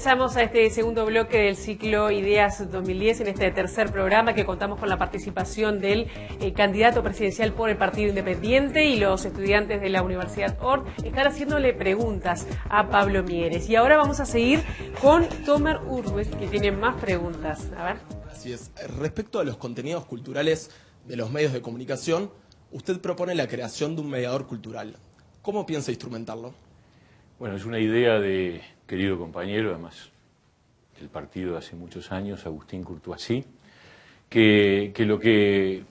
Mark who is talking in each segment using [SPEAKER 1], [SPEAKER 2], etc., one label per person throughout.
[SPEAKER 1] Ingresamos a este segundo bloque del ciclo Ideas 2010, en este tercer programa que contamos con la participación del candidato presidencial por el Partido Independiente y los estudiantes de la Universidad Ort están haciéndole preguntas a Pablo Mieres. Y ahora vamos a seguir con Tomer Urbes, que tiene más preguntas. A ver.
[SPEAKER 2] Así es. Respecto a los contenidos culturales de los medios de comunicación, usted propone la creación de un mediador cultural. ¿Cómo piensa instrumentarlo?
[SPEAKER 3] Bueno, es una idea de querido compañero, además del partido de hace muchos años, Agustín Courtoisí, que lo que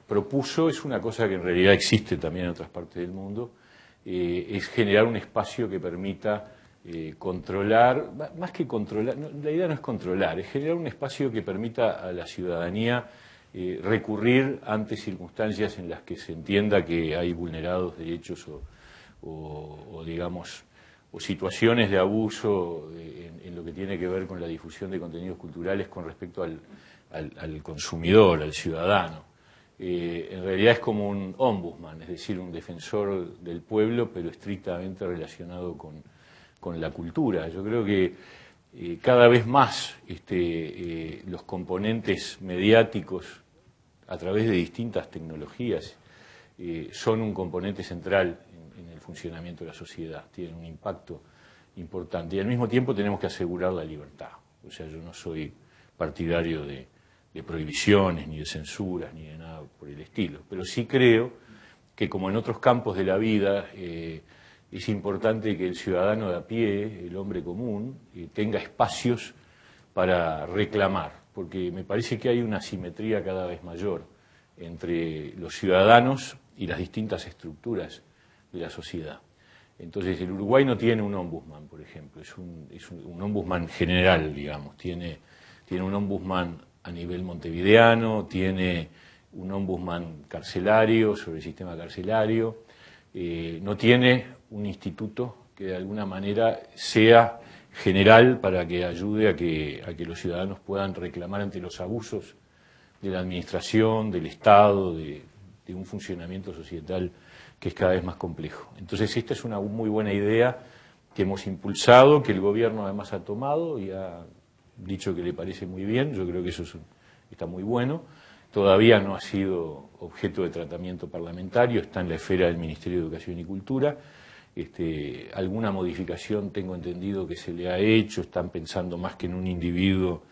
[SPEAKER 3] propuso es una cosa que en realidad existe también en otras partes del mundo, es generar un espacio que permita controlar, más que controlar, no, la idea no es controlar, es generar un espacio que permita a la ciudadanía recurrir ante circunstancias en las que se entienda que hay vulnerados derechos o digamos, o situaciones de abuso en lo que tiene que ver con la difusión de contenidos culturales con respecto al consumidor, al ciudadano. En realidad es como un ombudsman, es decir, un defensor del pueblo, pero estrictamente relacionado con la cultura. Yo creo que cada vez más los componentes mediáticos a través de distintas tecnologías son un componente central en el funcionamiento de la sociedad, tienen un impacto importante y al mismo tiempo tenemos que asegurar la libertad. O sea, yo no soy partidario de prohibiciones, ni de censuras, ni de nada por el estilo, pero sí creo que como en otros campos de la vida es importante que el ciudadano de a pie, el hombre común, tenga espacios para reclamar, porque me parece que hay una asimetría cada vez mayor entre los ciudadanos y las distintas estructuras de la sociedad. Entonces, el Uruguay no tiene un ombudsman, por ejemplo, es un ombudsman general, digamos, tiene un ombudsman a nivel montevideano, tiene un ombudsman carcelario, sobre el sistema carcelario, no tiene un instituto que de alguna manera sea general para que ayude a que los ciudadanos puedan reclamar ante los abusos de la administración, del Estado, de un funcionamiento societal que es cada vez más complejo. Entonces esta es una muy buena idea que hemos impulsado, que el gobierno además ha tomado y ha dicho que le parece muy bien. Yo creo que eso está muy bueno. Todavía no ha sido objeto de tratamiento parlamentario, está en la esfera del Ministerio de Educación y Cultura. Alguna modificación tengo entendido que se le ha hecho, están pensando más que en un individuo,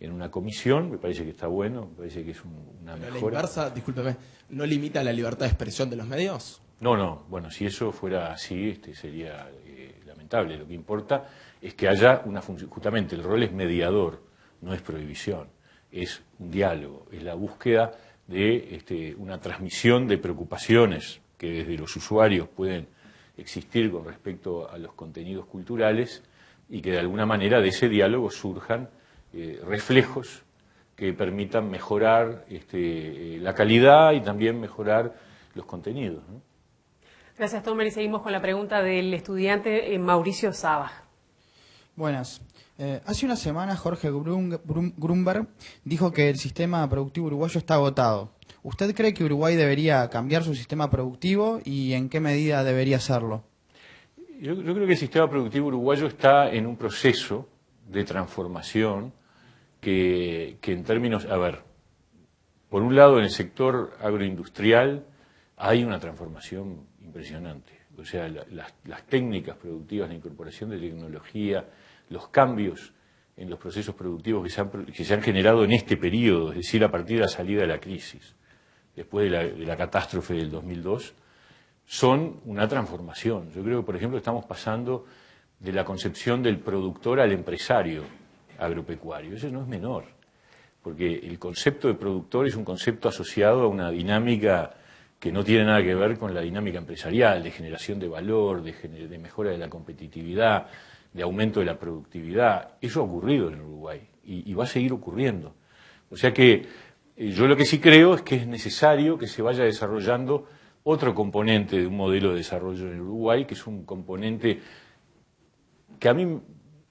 [SPEAKER 3] en una comisión, me parece que está bueno, me parece que es una mejora.
[SPEAKER 2] ¿La inversa, discúlpeme, no limita la libertad de expresión de los medios?
[SPEAKER 3] No, bueno, si eso fuera así sería lamentable. Lo que importa es que haya una función, justamente el rol es mediador, no es prohibición, es un diálogo, es la búsqueda de una transmisión de preocupaciones que desde los usuarios pueden existir con respecto a los contenidos culturales y que de alguna manera de ese diálogo surjan reflejos que permitan mejorar la calidad y también mejorar los contenidos, ¿no?
[SPEAKER 1] Gracias, Tomer, y seguimos con la pregunta del estudiante Mauricio Sabaj.
[SPEAKER 4] Buenas. Hace una semana Jorge Grunberg dijo que el sistema productivo uruguayo está agotado. ¿Usted cree que Uruguay debería cambiar su sistema productivo y en qué medida debería hacerlo?
[SPEAKER 3] Yo creo que el sistema productivo uruguayo está en un proceso de transformación que en términos, a ver, por un lado en el sector agroindustrial hay una transformación impresionante. O sea, las técnicas productivas, la incorporación de tecnología, los cambios en los procesos productivos que se han generado en este periodo, es decir, a partir de la salida de la crisis, después de la catástrofe del 2002, son una transformación. Yo creo que, por ejemplo, estamos pasando de la concepción del productor al empresario agropecuario. Eso no es menor, porque el concepto de productor es un concepto asociado a una dinámica que no tiene nada que ver con la dinámica empresarial, de generación de valor, de mejora de la competitividad, de aumento de la productividad. Eso ha ocurrido en Uruguay y va a seguir ocurriendo. O sea que yo lo que sí creo es que es necesario que se vaya desarrollando otro componente de un modelo de desarrollo en Uruguay, que es un componente que a mí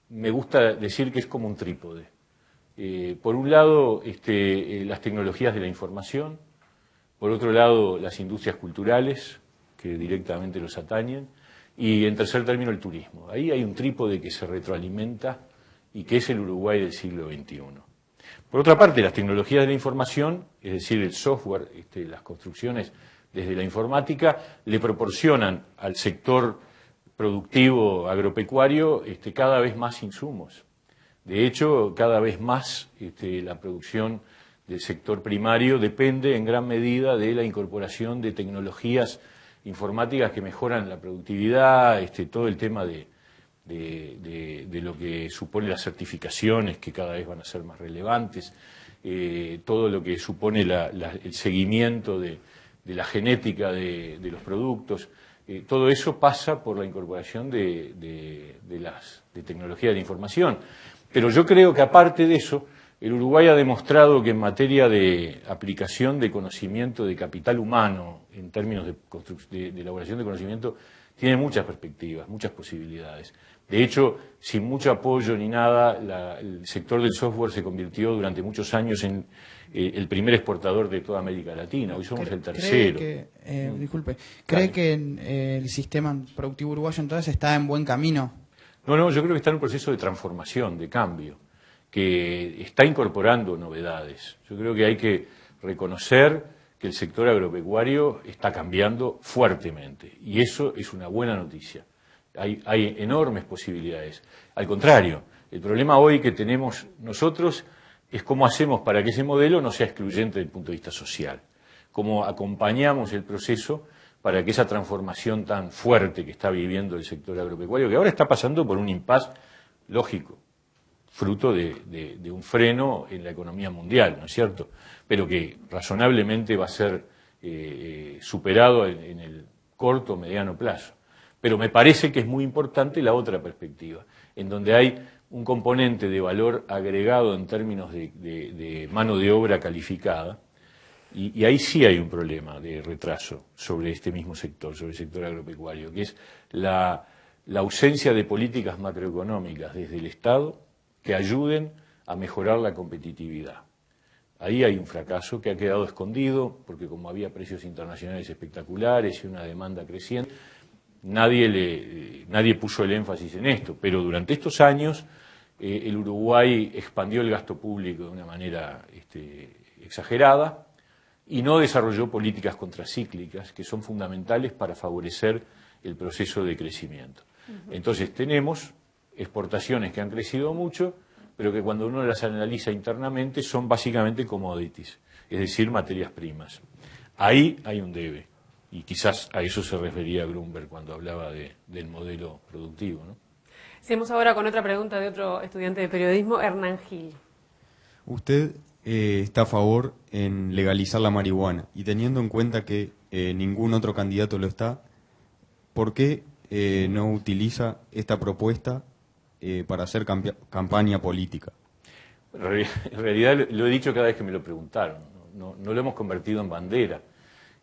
[SPEAKER 3] me gusta decir que es como un trípode. Por un lado, las tecnologías de la información, por otro lado, las industrias culturales, que directamente los atañen, y en tercer término, el turismo. Ahí hay un trípode que se retroalimenta y que es el Uruguay del siglo XXI. Por otra parte, las tecnologías de la información, es decir, el software, las construcciones desde la informática, le proporcionan al sector productivo agropecuario cada vez más insumos. De hecho, cada vez más la producción del sector primario depende en gran medida de la incorporación de tecnologías informáticas que mejoran la productividad, todo el tema de lo que supone las certificaciones, que cada vez van a ser más relevantes, todo lo que supone el seguimiento de la genética de los productos. Todo eso pasa por la incorporación de tecnologías de la información. Pero yo creo que aparte de eso, el Uruguay ha demostrado que en materia de aplicación de conocimiento de capital humano, en términos de elaboración de conocimiento, tiene muchas perspectivas, muchas posibilidades. De hecho, sin mucho apoyo ni nada, el sector del software se convirtió durante muchos años en el primer exportador de toda América Latina. Hoy somos el tercero.
[SPEAKER 4] ¿Cree que el sistema productivo uruguayo entonces está en buen camino?
[SPEAKER 3] No, yo creo que está en un proceso de transformación, de cambio, que está incorporando novedades. Yo creo que hay que reconocer que el sector agropecuario está cambiando fuertemente, y eso es una buena noticia. Hay enormes posibilidades. Al contrario, el problema hoy que tenemos nosotros es cómo hacemos para que ese modelo no sea excluyente desde el punto de vista social, cómo acompañamos el proceso para que esa transformación tan fuerte que está viviendo el sector agropecuario, que ahora está pasando por un impasse lógico, fruto de un freno en la economía mundial, ¿no es cierto?, pero que razonablemente va a ser superado en el corto o mediano plazo. Pero me parece que es muy importante la otra perspectiva, en donde hay un componente de valor agregado en términos de mano de obra calificada, y ahí sí hay un problema de retraso sobre este mismo sector, sobre el sector agropecuario, que es la ausencia de políticas macroeconómicas desde el Estado que ayuden a mejorar la competitividad. Ahí hay un fracaso que ha quedado escondido, porque como había precios internacionales espectaculares y una demanda creciente, nadie puso el énfasis en esto, pero durante estos años el Uruguay expandió el gasto público de una manera exagerada y no desarrolló políticas contracíclicas que son fundamentales para favorecer el proceso de crecimiento. Entonces tenemos exportaciones que han crecido mucho, pero que cuando uno las analiza internamente son básicamente commodities, es decir, materias primas. Ahí hay un debe. Y quizás a eso se refería Grunberg cuando hablaba del modelo productivo, ¿no?
[SPEAKER 1] Seguimos ahora con otra pregunta de otro estudiante de periodismo, Hernán Gil.
[SPEAKER 5] Usted está a favor en legalizar la marihuana, y teniendo en cuenta que ningún otro candidato lo está, ¿por qué no utiliza esta propuesta para hacer campaña política?
[SPEAKER 3] En realidad lo he dicho cada vez que me lo preguntaron, no lo hemos convertido en bandera.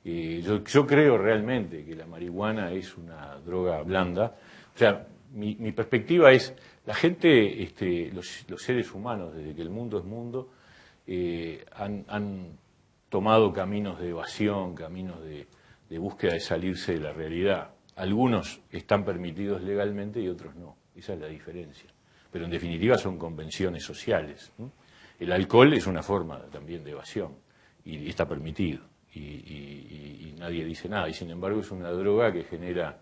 [SPEAKER 3] Yo creo realmente que la marihuana es una droga blanda. O sea, mi perspectiva es, la gente, los seres humanos, desde que el mundo es mundo, han tomado caminos de evasión, caminos de búsqueda de salirse de la realidad. Algunos están permitidos legalmente y otros no. Esa es la diferencia. Pero en definitiva son convenciones sociales, ¿no? El alcohol es una forma también de evasión y está permitido. Y nadie dice nada, y sin embargo es una droga que genera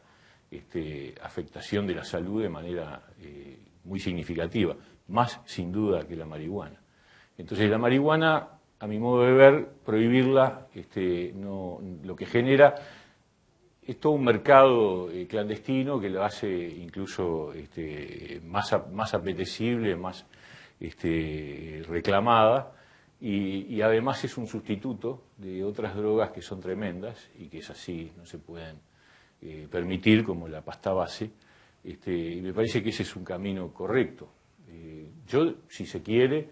[SPEAKER 3] afectación de la salud de manera muy significativa, más sin duda que la marihuana. Entonces la marihuana, a mi modo de ver, prohibirla lo que genera es todo un mercado clandestino que lo hace incluso más apetecible, más reclamada. Y además es un sustituto de otras drogas que son tremendas y que es así, no se pueden permitir, como la pasta base, y me parece que ese es un camino correcto. Yo, si se quiere,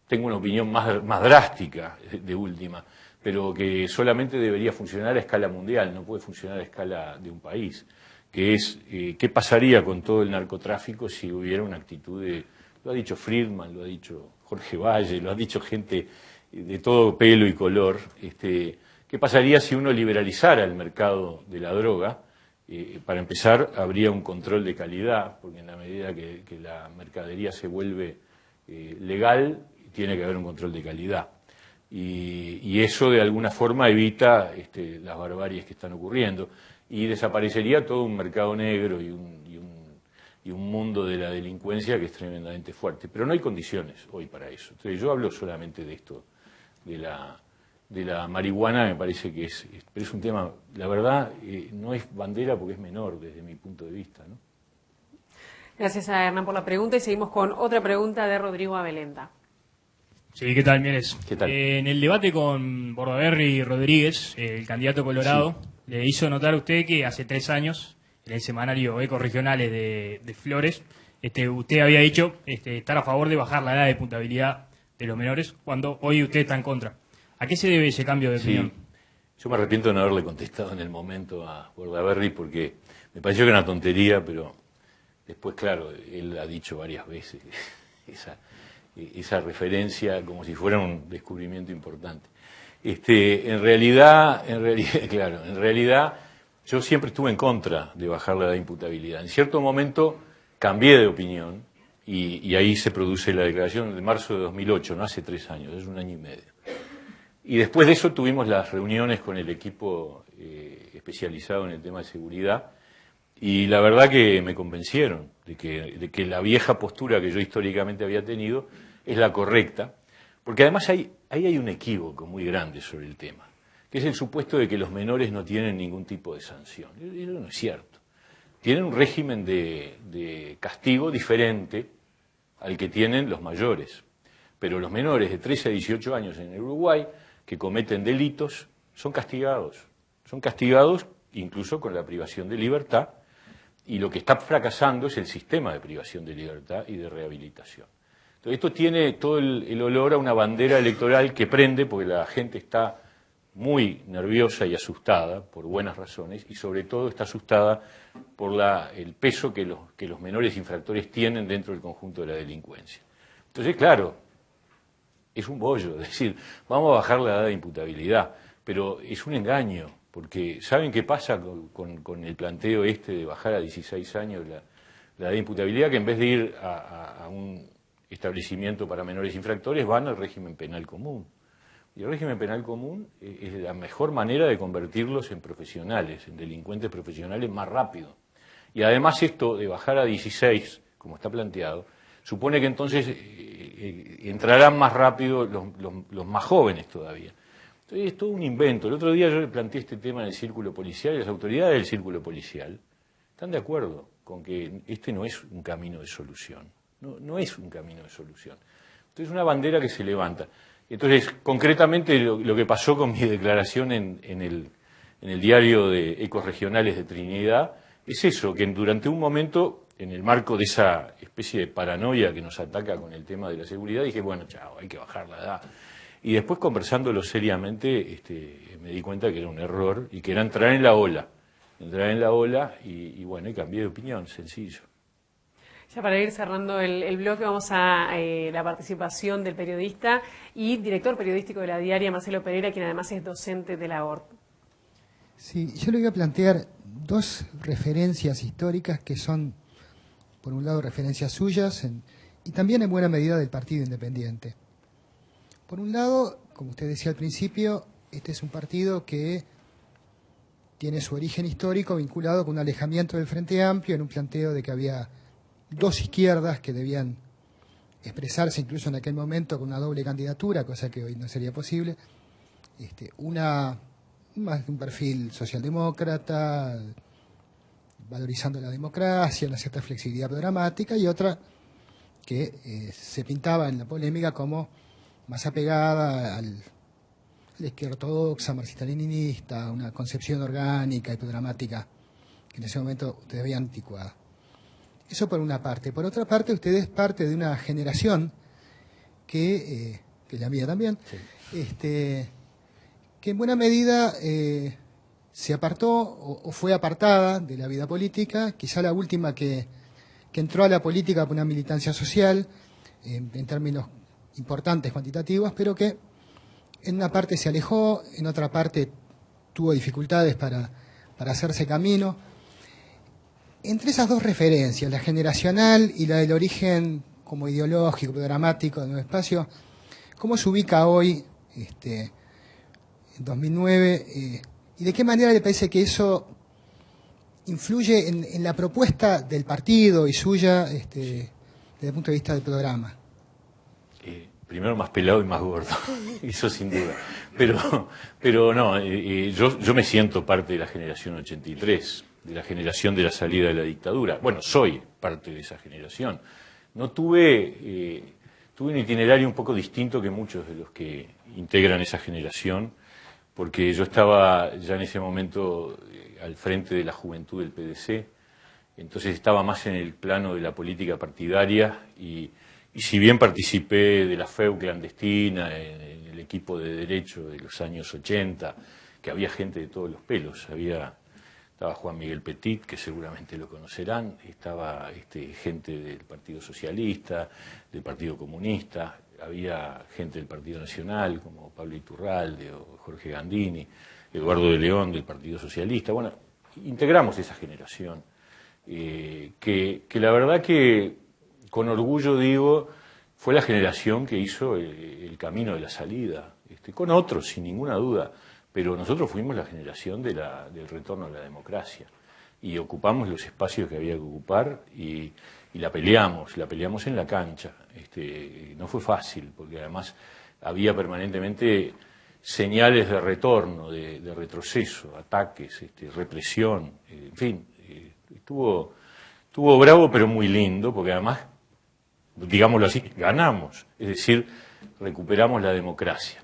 [SPEAKER 3] tengo una opinión más drástica de última, pero que solamente debería funcionar a escala mundial, no puede funcionar a escala de un país, que es qué pasaría con todo el narcotráfico si hubiera una actitud lo ha dicho Friedman, lo ha dicho Jorge Valle, lo ha dicho gente de todo pelo y color, ¿qué pasaría si uno liberalizara el mercado de la droga Para empezar, habría un control de calidad, porque en la medida que la mercadería se vuelve legal, tiene que haber un control de calidad. Y eso de alguna forma evita las barbaries que están ocurriendo. Y desaparecería todo un mercado negro y un mundo de la delincuencia que es tremendamente fuerte. Pero no hay condiciones hoy para eso. Entonces yo hablo solamente de esto, de la marihuana. Me parece que pero es un tema, la verdad, no es bandera porque es menor desde mi punto de vista, ¿no?
[SPEAKER 1] Gracias a Hernán por la pregunta y seguimos con otra pregunta de Rodrigo Abelenda.
[SPEAKER 6] Sí, ¿qué tal, Mieres?
[SPEAKER 3] ¿Qué tal?
[SPEAKER 6] En el debate con Bordaberry y Rodríguez, el candidato colorado, le hizo notar a usted que hace 3 años, en el semanario Ecorregionales de Flores, usted había dicho estar a favor de bajar la edad de puntuabilidad de los menores, cuando hoy usted está en contra. ¿A qué se debe ese cambio de opinión?
[SPEAKER 3] Yo me arrepiento de no haberle contestado en el momento a Bordaberry porque me pareció que era una tontería, pero después, claro, él ha dicho varias veces esa referencia como si fuera un descubrimiento importante. En realidad, yo siempre estuve en contra de bajar la edad de imputabilidad. En cierto momento cambié de opinión y ahí se produce la declaración de marzo de 2008, no hace 3 años, es 1 año y medio. Y después de eso tuvimos las reuniones con el equipo especializado en el tema de seguridad y la verdad que me convencieron de que la vieja postura que yo históricamente había tenido es la correcta, porque además ahí hay un equívoco muy grande sobre el tema, que es el supuesto de que los menores no tienen ningún tipo de sanción. Eso no es cierto. Tienen un régimen de castigo diferente al que tienen los mayores, pero los menores de 13 a 18 años en el Uruguay que cometen delitos son castigados incluso con la privación de libertad, y lo que está fracasando es el sistema de privación de libertad y de rehabilitación. Entonces esto tiene todo el olor a una bandera electoral que prende porque la gente está muy nerviosa y asustada por buenas razones y sobre todo está asustada por el peso que los menores infractores tienen dentro del conjunto de la delincuencia. Entonces, claro, es un bollo, es decir, vamos a bajar la edad de imputabilidad, pero es un engaño, porque ¿saben qué pasa con el planteo de bajar a 16 años la edad de imputabilidad? Que en vez de ir a un establecimiento para menores infractores van al régimen penal común. Y el régimen penal común es la mejor manera de convertirlos en profesionales, en delincuentes profesionales más rápido. Y además esto de bajar a 16, como está planteado, supone que entonces entrarán más rápido los más jóvenes todavía. Entonces es todo un invento. El otro día yo le planteé este tema en el círculo policial y las autoridades del círculo policial están de acuerdo con que este no es un camino de solución. No es un camino de solución. Entonces es una bandera que se levanta. Entonces, concretamente lo que pasó con mi declaración en el diario de Ecorregionales de Trinidad es eso, que durante un momento, en el marco de esa especie de paranoia que nos ataca con el tema de la seguridad, dije, bueno, chao, hay que bajar la edad. Y después, conversándolo seriamente, me di cuenta que era un error y que era entrar en la ola. Y bueno, y cambié de opinión, sencillo.
[SPEAKER 1] Ya para ir cerrando el bloque, vamos a la participación del periodista y director periodístico de La Diaria, Marcelo Pereira, quien además es docente de la ORT.
[SPEAKER 7] Sí, yo le voy a plantear 2 referencias históricas que son, por un lado, referencias suyas y también en buena medida del Partido Independiente. Por un lado, como usted decía al principio, este es un partido que tiene su origen histórico vinculado con un alejamiento del Frente Amplio en un planteo de que había 2 izquierdas que debían expresarse incluso en aquel momento con una doble candidatura, cosa que hoy no sería posible. Una más de un perfil socialdemócrata, valorizando la democracia, una cierta flexibilidad programática, y otra que se pintaba en la polémica como más apegada a la izquierda ortodoxa, marxista-leninista, una concepción orgánica y programática que en ese momento ustedes veían anticuada. Eso por una parte. Por otra parte, usted es parte de una generación que la mía también, sí, que en buena medida se apartó o fue apartada de la vida política, quizá la última que entró a la política por una militancia social, en términos importantes, cuantitativos, pero que en una parte se alejó, en otra parte tuvo dificultades para hacerse camino. Entre esas dos referencias, la generacional y la del origen como ideológico, programático de Nuevo Espacio, ¿cómo se ubica hoy, en 2009, y de qué manera le parece que eso influye en la propuesta del partido y suya desde el punto de vista del programa?
[SPEAKER 3] Primero más pelado y más gordo, eso sin duda. Pero no, yo me siento parte de la generación 83, de la generación de la salida de la dictadura. Bueno, soy parte de esa generación. No tuve un itinerario un poco distinto que muchos de los que integran esa generación, porque yo estaba ya en ese momento al frente de la juventud del PDC, entonces estaba más en el plano de la política partidaria y si bien participé de la FEU clandestina, en el equipo de derecho de los años 80, que había gente de todos los pelos, estaba Juan Miguel Petit, que seguramente lo conocerán, estaba gente del Partido Socialista, del Partido Comunista, había gente del Partido Nacional, como Pablo Iturralde o Jorge Gandini, Eduardo de León del Partido Socialista. Bueno, integramos esa generación, que la verdad que, con orgullo digo, fue la generación que hizo el camino de la salida, con otros, sin ninguna duda, pero nosotros fuimos la generación del retorno a la democracia y ocupamos los espacios que había que ocupar y la peleamos en la cancha. No fue fácil, porque además había permanentemente señales de retorno, de retroceso, ataques, represión, en fin, estuvo bravo pero muy lindo, porque además, digámoslo así, ganamos, es decir, recuperamos la democracia.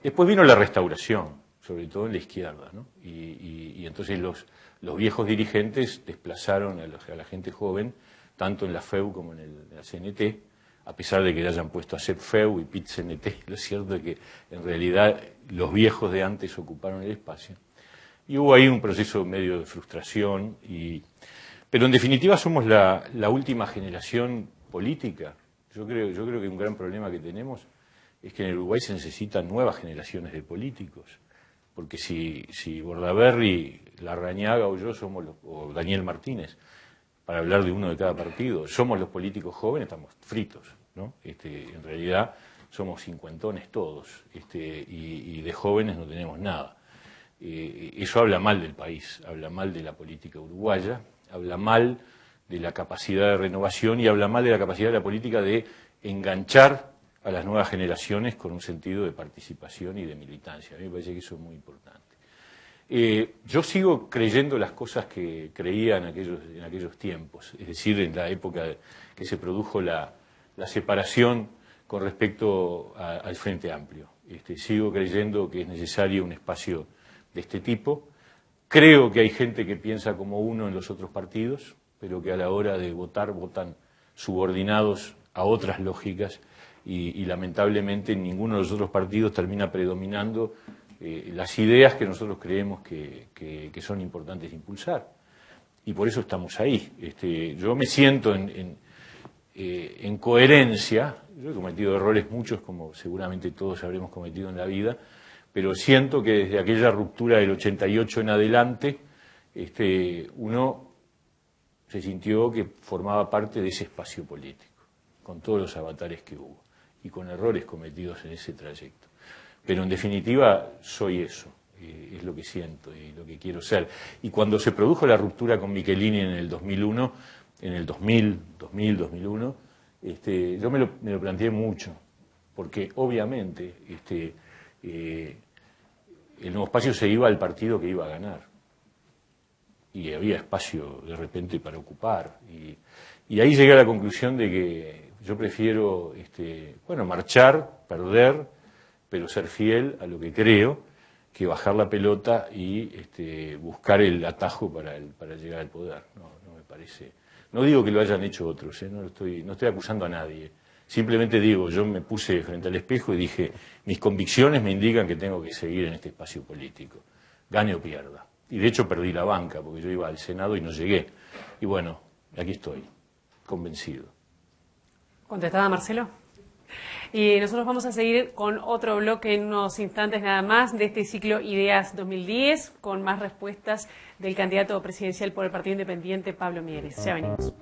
[SPEAKER 3] Después vino la restauración, sobre todo en la izquierda, ¿no? Y entonces los viejos dirigentes desplazaron a la gente joven, tanto en la FEU como en la CNT, a pesar de que le hayan puesto a hacer FEU y PIT-CNT, lo cierto es que en realidad los viejos de antes ocuparon el espacio. Y hubo ahí un proceso medio de frustración, pero en definitiva somos la última generación política. Yo creo que un gran problema que tenemos es que en el Uruguay se necesitan nuevas generaciones de políticos, porque si Bordaberry, Larrañaga o yo o Daniel Martínez, para hablar de uno de cada partido, somos los políticos jóvenes, estamos fritos, ¿no? En realidad somos cincuentones todos, y de jóvenes no tenemos nada. Eso habla mal del país, habla mal de la política uruguaya, habla mal de la capacidad de renovación y habla mal de la capacidad de la política de enganchar a las nuevas generaciones con un sentido de participación y de militancia. A mí me parece que eso es muy importante. Yo sigo creyendo las cosas que creía en aquellos tiempos, es decir, en la época que se produjo la separación con respecto al Frente Amplio. Sigo creyendo que es necesario un espacio de este tipo. Creo que hay gente que piensa como uno en los otros partidos, pero que a la hora de votar votan subordinados a otras lógicas y lamentablemente en ninguno de los otros partidos termina predominando las ideas que nosotros creemos que son importantes de impulsar. Y por eso estamos ahí. Yo me siento en coherencia. Yo he cometido errores muchos, como seguramente todos habremos cometido en la vida, pero siento que desde aquella ruptura del 88 en adelante, uno se sintió que formaba parte de ese espacio político, con todos los avatares que hubo y con errores cometidos en ese trayecto. Pero en definitiva soy eso, es lo que siento y lo que quiero ser. Y cuando se produjo la ruptura con Michelini en el 2001, en el 2001, yo me lo planteé mucho, porque obviamente el Nuevo Espacio se iba al partido que iba a ganar. Y había espacio de repente para ocupar. Y ahí llegué a la conclusión de que yo prefiero marchar, perder, pero ser fiel a lo que creo, que bajar la pelota y buscar el atajo para llegar al poder. No me parece. No digo que lo hayan hecho otros, no estoy acusando a nadie. Simplemente digo, yo me puse frente al espejo y dije, mis convicciones me indican que tengo que seguir en este espacio político, gane o pierda. Y de hecho perdí la banca, porque yo iba al Senado y no llegué. Y bueno, aquí estoy, convencido.
[SPEAKER 1] ¿Contestada, Marcelo? Y nosotros vamos a seguir con otro bloque en unos instantes nada más de este ciclo Ideas 2010, con más respuestas del candidato presidencial por el Partido Independiente, Pablo Mieres. Ya venimos.